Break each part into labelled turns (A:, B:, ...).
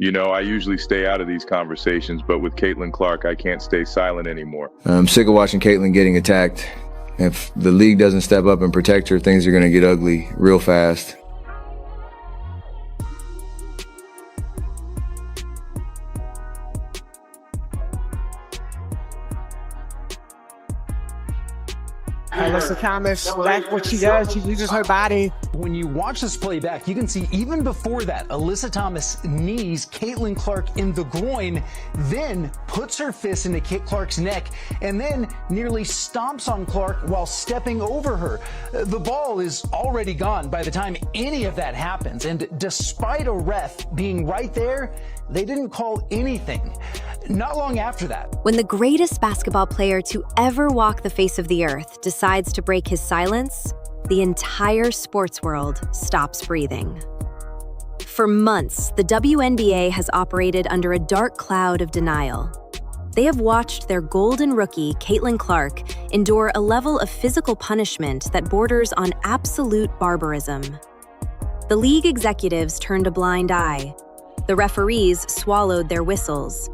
A: I usually stay out of these conversations, but with Caitlyn Clark, I can't stay silent anymore.
B: I'm sick of watching Caitlyn getting attacked. If the league doesn't step up and protect her, things are going to get ugly real fast.
C: Alyssa Thomas, that's what she does. She uses her body.
D: When you watch this playback, you can see even before that, Alyssa Thomas knees Caitlyn Clark in the groin, then puts her fist into Clark's neck, and then nearly stomps on Clark while stepping over her. The ball is already gone by the time any of that happens, and despite a ref being right there, they didn't call anything. Not long after that,
E: when the greatest basketball player to ever walk the face of the earth decides to break his silence, the entire sports world stops breathing. For months, the WNBA has operated under a dark cloud of denial. They have watched their golden rookie, Caitlyn Clark, endure a level of physical punishment that borders on absolute barbarism. The league executives turned a blind eye. The referees swallowed their whistles.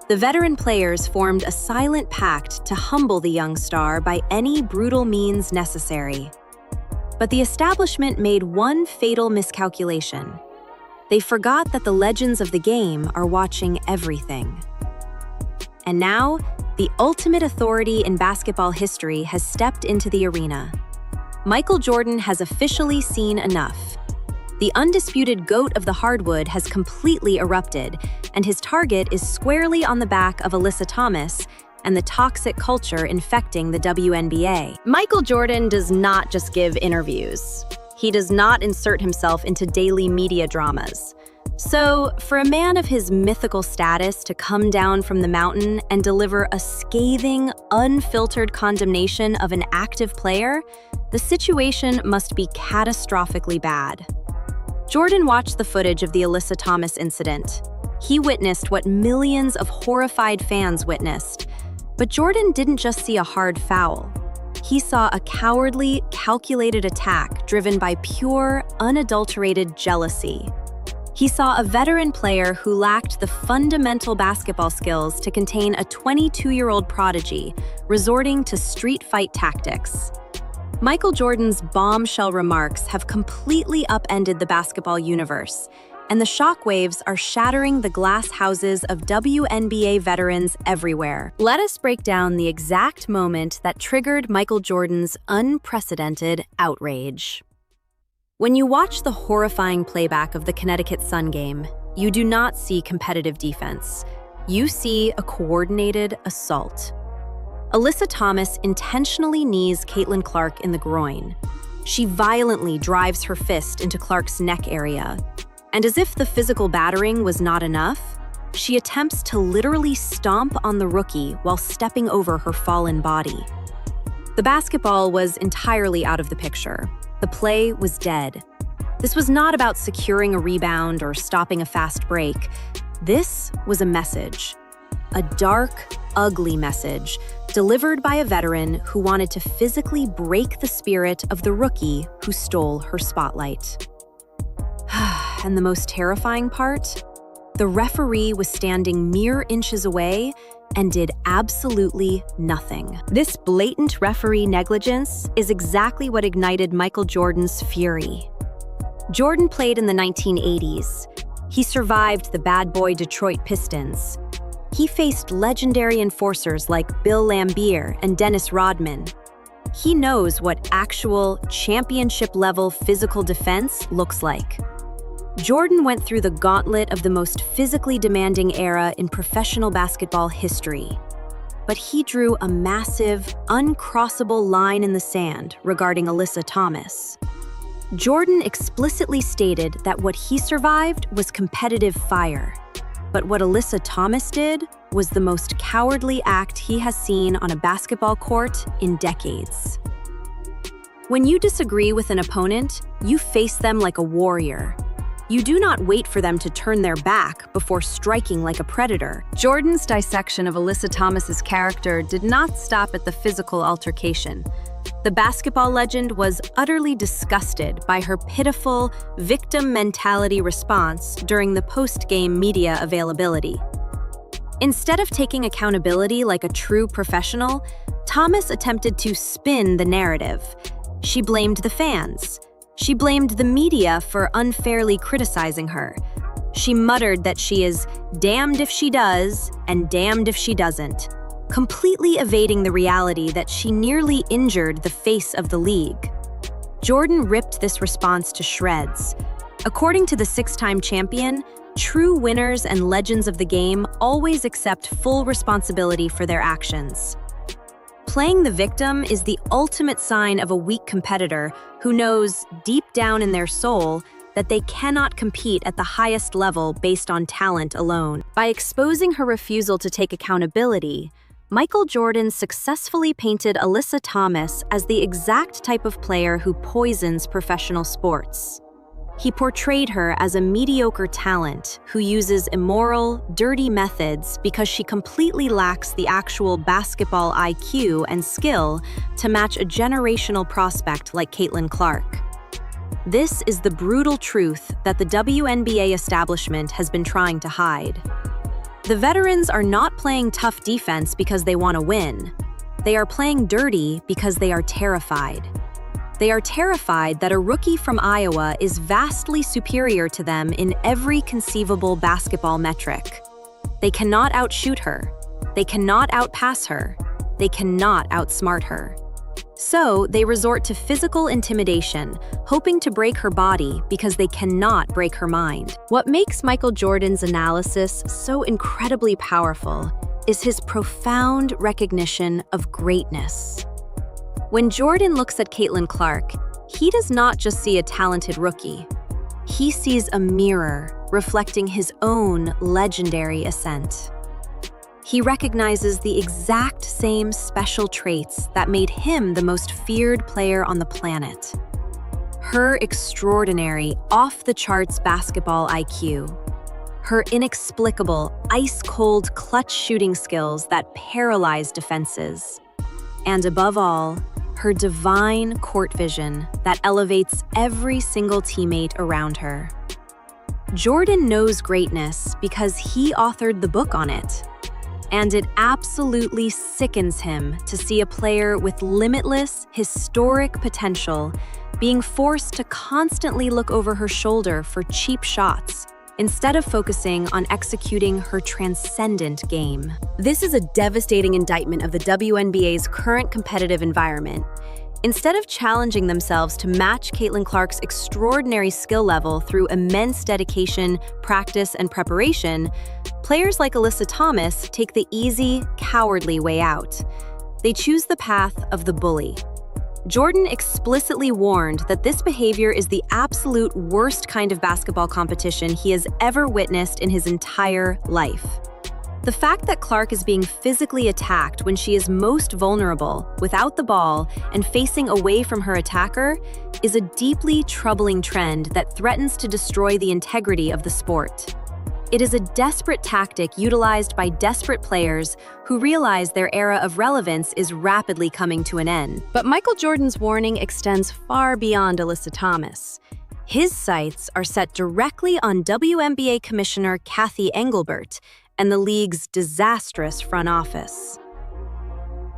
E: The veteran players formed a silent pact to humble the young star by any brutal means necessary. But the establishment made one fatal miscalculation. They forgot that the legends of the game are watching everything. And now, the ultimate authority in basketball history has stepped into the arena. Michael Jordan has officially seen enough. The undisputed GOAT of the hardwood has completely erupted, and his target is squarely on the back of Alyssa Thomas and the toxic culture infecting the WNBA. Michael Jordan does not just give interviews. He does not insert himself into daily media dramas. So, for a man of his mythical status to come down from the mountain and deliver a scathing, unfiltered condemnation of an active player, the situation must be catastrophically bad. Jordan watched the footage of the Alyssa Thomas incident. He witnessed what millions of horrified fans witnessed. But Jordan didn't just see a hard foul. He saw a cowardly, calculated attack driven by pure, unadulterated jealousy. He saw a veteran player who lacked the fundamental basketball skills to contain a 22-year-old prodigy, resorting to street fight tactics. Michael Jordan's bombshell remarks have completely upended the basketball universe, and the shockwaves are shattering the glass houses of WNBA veterans everywhere. Let us break down the exact moment that triggered Michael Jordan's unprecedented outrage. When you watch the horrifying playback of the Connecticut Sun game, you do not see competitive defense. You see a coordinated assault. Alyssa Thomas intentionally knees Caitlyn Clark in the groin. She violently drives her fist into Clark's neck area. And as if the physical battering was not enough, she attempts to literally stomp on the rookie while stepping over her fallen body. The basketball was entirely out of the picture. The play was dead. This was not about securing a rebound or stopping a fast break. This was a message. A dark, ugly message delivered by a veteran who wanted to physically break the spirit of the rookie who stole her spotlight. And the most terrifying part? The referee was standing mere inches away and did absolutely nothing. This blatant referee negligence is exactly what ignited Michael Jordan's fury. Jordan played in the 1980s. He survived the bad boy Detroit Pistons. He faced legendary enforcers like Bill Laimbeer and Dennis Rodman. He knows what actual championship-level physical defense looks like. Jordan went through the gauntlet of the most physically demanding era in professional basketball history. But he drew a massive, uncrossable line in the sand regarding Alyssa Thomas. Jordan explicitly stated that what he survived was competitive fire. But what Alyssa Thomas did was the most cowardly act he has seen on a basketball court in decades. When you disagree with an opponent, you face them like a warrior. You do not wait for them to turn their back before striking like a predator. Jordan's dissection of Alyssa Thomas's character did not stop at the physical altercation. The basketball legend was utterly disgusted by her pitiful, victim mentality response during the post-game media availability. Instead of taking accountability like a true professional, Thomas attempted to spin the narrative. She blamed the fans. She blamed the media for unfairly criticizing her. She muttered that she is damned if she does and damned if she doesn't, completely evading the reality that she nearly injured the face of the league. Jordan ripped this response to shreds. According to the six-time champion, true winners and legends of the game always accept full responsibility for their actions. Playing the victim is the ultimate sign of a weak competitor who knows, deep down in their soul, that they cannot compete at the highest level based on talent alone. By exposing her refusal to take accountability, Michael Jordan successfully painted Alyssa Thomas as the exact type of player who poisons professional sports. He portrayed her as a mediocre talent who uses immoral, dirty methods because she completely lacks the actual basketball IQ and skill to match a generational prospect like Caitlyn Clark. This is the brutal truth that the WNBA establishment has been trying to hide. The veterans are not playing tough defense because they want to win. They are playing dirty because they are terrified. They are terrified that a rookie from Iowa is vastly superior to them in every conceivable basketball metric. They cannot outshoot her. They cannot outpass her. They cannot outsmart her. So they resort to physical intimidation, hoping to break her body because they cannot break her mind. What makes Michael Jordan's analysis so incredibly powerful is his profound recognition of greatness. When Jordan looks at Caitlyn Clark, he does not just see a talented rookie. He sees a mirror reflecting his own legendary ascent. He recognizes the exact same special traits that made him the most feared player on the planet. Her extraordinary, off-the-charts basketball IQ, her inexplicable, ice-cold clutch shooting skills that paralyze defenses, and above all, her divine court vision that elevates every single teammate around her. Jordan knows greatness because he authored the book on it. And it absolutely sickens him to see a player with limitless, historic potential being forced to constantly look over her shoulder for cheap shots instead of focusing on executing her transcendent game. This is a devastating indictment of the WNBA's current competitive environment. Instead of challenging themselves to match Caitlyn Clark's extraordinary skill level through immense dedication, practice, and preparation, players like Alyssa Thomas take the easy, cowardly way out. They choose the path of the bully. Jordan explicitly warned that this behavior is the absolute worst kind of basketball competition he has ever witnessed in his entire life. The fact that Clark is being physically attacked when she is most vulnerable, without the ball, and facing away from her attacker, is a deeply troubling trend that threatens to destroy the integrity of the sport. It is a desperate tactic utilized by desperate players who realize their era of relevance is rapidly coming to an end. But Michael Jordan's warning extends far beyond Alyssa Thomas. His sights are set directly on WNBA Commissioner Cathy Engelbert and the league's disastrous front office.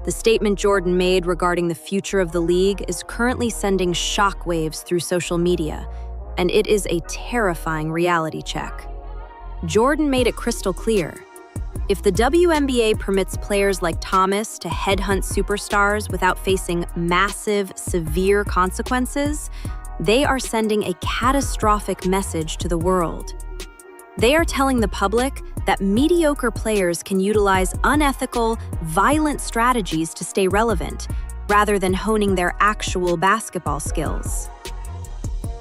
E: The statement Jordan made regarding the future of the league is currently sending shockwaves through social media, and it is a terrifying reality check. Jordan made it crystal clear. If the WNBA permits players like Thomas to headhunt superstars without facing massive, severe consequences, they are sending a catastrophic message to the world. They are telling the public that mediocre players can utilize unethical, violent strategies to stay relevant, rather than honing their actual basketball skills.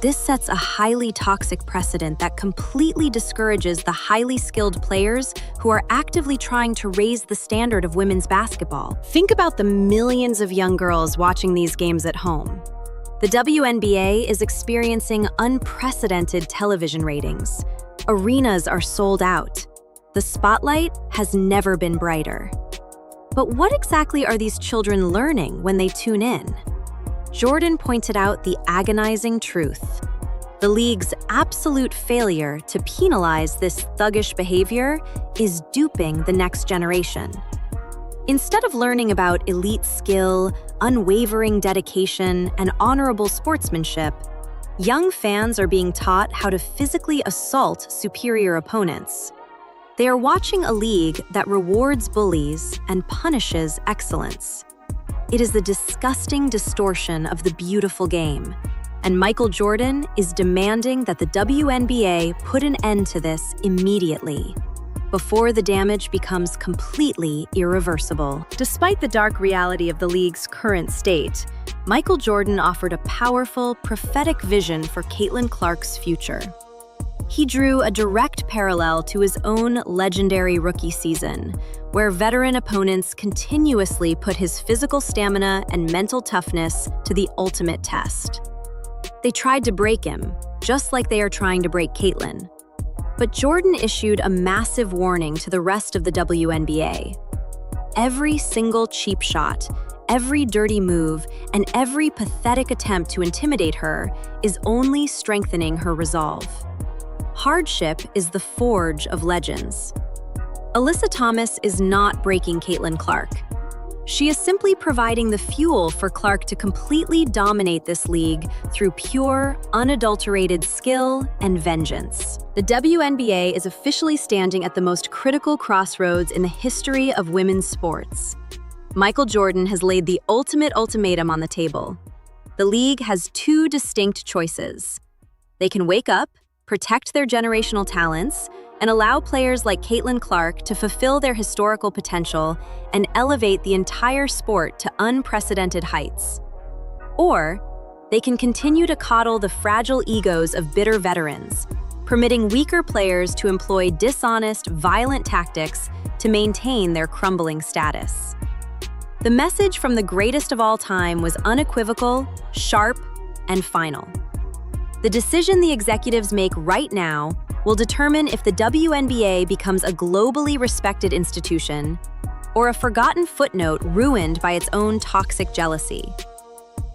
E: This sets a highly toxic precedent that completely discourages the highly skilled players who are actively trying to raise the standard of women's basketball. Think about the millions of young girls watching these games at home. The WNBA is experiencing unprecedented television ratings. Arenas are sold out. The spotlight has never been brighter. But what exactly are these children learning when they tune in? Jordan pointed out the agonizing truth. The league's absolute failure to penalize this thuggish behavior is duping the next generation. Instead of learning about elite skill, unwavering dedication, and honorable sportsmanship, young fans are being taught how to physically assault superior opponents. They are watching a league that rewards bullies and punishes excellence. It is the disgusting distortion of the beautiful game, and Michael Jordan is demanding that the WNBA put an end to this immediately, before the damage becomes completely irreversible. Despite the dark reality of the league's current state, Michael Jordan offered a powerful, prophetic vision for Caitlyn Clark's future. He drew a direct parallel to his own legendary rookie season, where veteran opponents continuously put his physical stamina and mental toughness to the ultimate test. They tried to break him, just like they are trying to break Caitlyn. But Jordan issued a massive warning to the rest of the WNBA. Every single cheap shot, every dirty move, and every pathetic attempt to intimidate her is only strengthening her resolve. Hardship is the forge of legends. Alyssa Thomas is not breaking Caitlyn Clark. She is simply providing the fuel for Clark to completely dominate this league through pure, unadulterated skill and vengeance. The WNBA is officially standing at the most critical crossroads in the history of women's sports. Michael Jordan has laid the ultimate ultimatum on the table. The league has two distinct choices. They can wake up, protect their generational talents, and allow players like Caitlyn Clark to fulfill their historical potential and elevate the entire sport to unprecedented heights. Or they can continue to coddle the fragile egos of bitter veterans, permitting weaker players to employ dishonest, violent tactics to maintain their crumbling status. The message from the greatest of all time was unequivocal, sharp, and final. The decision the executives make right now will determine if the WNBA becomes a globally respected institution or a forgotten footnote ruined by its own toxic jealousy.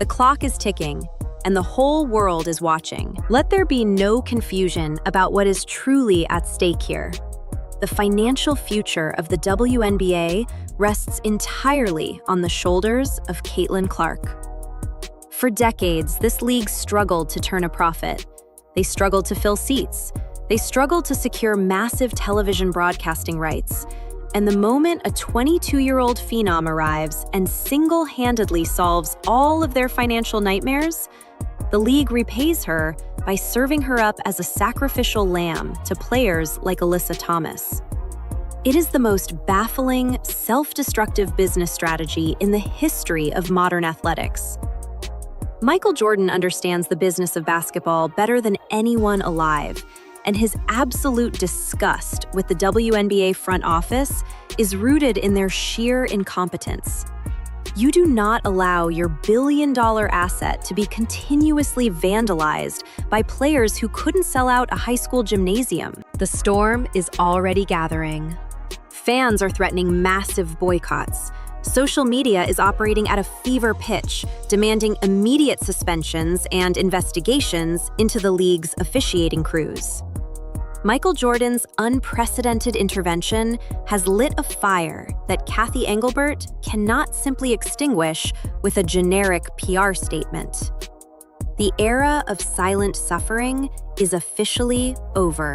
E: The clock is ticking, and the whole world is watching. Let there be no confusion about what is truly at stake here. The financial future of the WNBA rests entirely on the shoulders of Caitlyn Clark. For decades, this league struggled to turn a profit. They struggled to fill seats. They struggled to secure massive television broadcasting rights. And the moment a 22-year-old phenom arrives and single-handedly solves all of their financial nightmares, the league repays her by serving her up as a sacrificial lamb to players like Alyssa Thomas. It is the most baffling, self-destructive business strategy in the history of modern athletics. Michael Jordan understands the business of basketball better than anyone alive, and his absolute disgust with the WNBA front office is rooted in their sheer incompetence. You do not allow your billion-dollar asset to be continuously vandalized by players who couldn't sell out a high school gymnasium. The storm is already gathering. Fans are threatening massive boycotts. Social media is operating at a fever pitch, demanding immediate suspensions and investigations into the league's officiating crews. Michael Jordan's unprecedented intervention has lit a fire that Kathy Engelbert cannot simply extinguish with a generic PR statement. The era of silent suffering is officially over.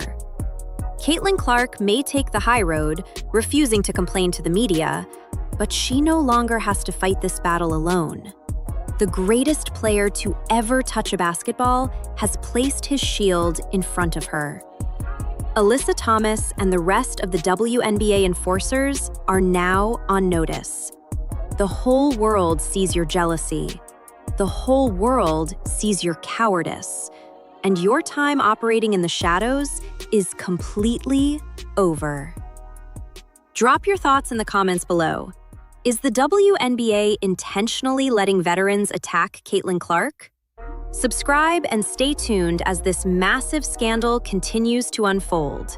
E: Caitlyn Clark may take the high road, refusing to complain to the media, but she no longer has to fight this battle alone. The greatest player to ever touch a basketball has placed his shield in front of her. Alyssa Thomas and the rest of the WNBA enforcers are now on notice. The whole world sees your jealousy. The whole world sees your cowardice. And your time operating in the shadows is completely over. Drop your thoughts in the comments below. Is the WNBA intentionally letting veterans attack Caitlyn Clark? Subscribe and stay tuned as this massive scandal continues to unfold.